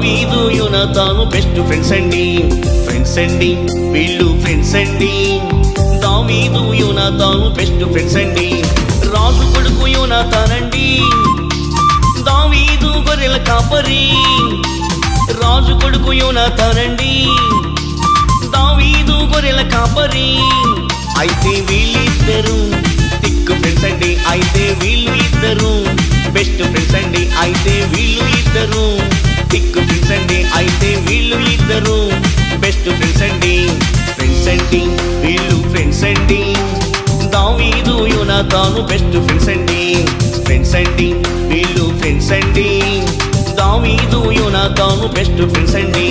దావీదు యోనాతాను best friends అండి, ఫ్రెండ్స్ అండి వీళ్ళు ఫ్రెండ్స్ అండి. దావీదు యోనాతాను బెస్ట్ ఫ్రెండ్స్ అండి. రాజు కొడుకు యోనాతానండి, దావీదు గొర్రెల కాపరి. రాజు కొడుకు యోనాతానండి, దావీదు గొర్రెల కాపరి. అయితే వీళ్ళిద్దరు థిక్ ఫ్రెండ్స్ అండి, అయితే వీళ్ళు ఇద్దరు బెస్ట్ ఫ్రెండ్స్ అండి. అయితే వీళ్ళు ఇద్దరు థిక్ ఫ్రెండ్స్ అండి, అయితే వీళ్ళు ఇద్దరు బెస్ట్ ఫ్రెండ్స్ అండి. ఫ్రెండ్స్ అండి వీళ్ళు ఫ్రెండ్స్ అండి. దావీదు యోనాతాను బెస్ట్ ఫ్రెండ్స్ అండి, ఫ్రెండ్స్ అండి వీళ్ళు ఫ్రెండ్స్ అండి. దావీదు యోనాతాను బెస్ట్ ఫ్రెండ్స్ అండి.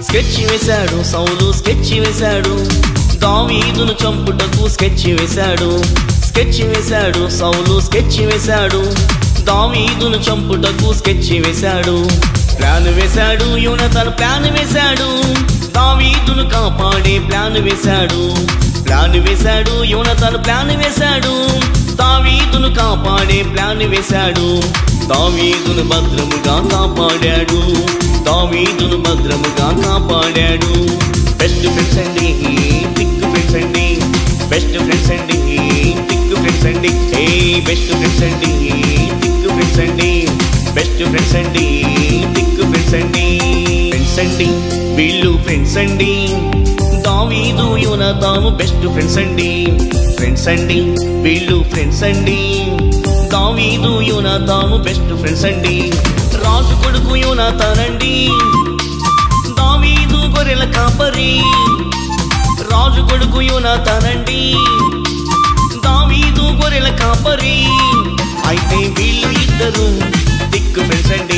స్కెచ్ వేశాడు సౌలు, స్కెచ్ వేశాడు దావీదును చంపుటకు స్కెచ్ వేశాడు. స్కెచ్ వేశాడు సౌలు, స్కెచ్ వేశాడు దావీదును చంపుటకు స్కెచ్ వేశాడు. ప్లాన్ వేశాడు యోనాతాను, ప్లాన్ వేశాడు దావీదును కాపాడే ప్లాన్ వేశాడు. ప్లాన్ వేశాడు యోనాతాను, ప్లాన్ వేశాడు దావీదును కాపాడే ప్లాన్ వేశాడు. దావీదును భద్రముగా కాపాడాడు, దావీదును భద్రముగా కాపాడాడు. బెస్ట్ ఫ్రెండ్స్ అండి, థిక్ ఫ్రెండ్స్ అండి, బెస్ట్ ఫ్రెండ్స్ అండి, థిక్ ఫ్రెండ్స్ అండి. ఏ బెస్ట్ ఫ్రెండ్స్ అండి, థిక్ ఫ్రెండ్స్ అండి, బెస్ట్ ఫ్రెండ్స్ అండి, థిక్ ఫ్రెండ్స్ అండి. ఫ్రెండ్స్ అండి వీళ్ళు ఫ్రెండ్స్ అండి. దావీదు యోనాతాను బెస్ట్ ఫ్రెండ్స్ అండి, ఫ్రెండ్స్ అండి వీళ్ళు ఫ్రెండ్స్ అండి. దావీదు యోనాతాను బెస్ట్ ఫ్రెండ్స్ అండి. రాజు కొడుకు యోనాతానండి, దావీదు గొర్రెల కాపరి. రాజు కొడుకు యోనాతానండి, దావీదు గొర్రెల కాపరి. అయితే వీళ్ళు ఇద్దరు థిక్ ఫ్రెండ్స్ అండి,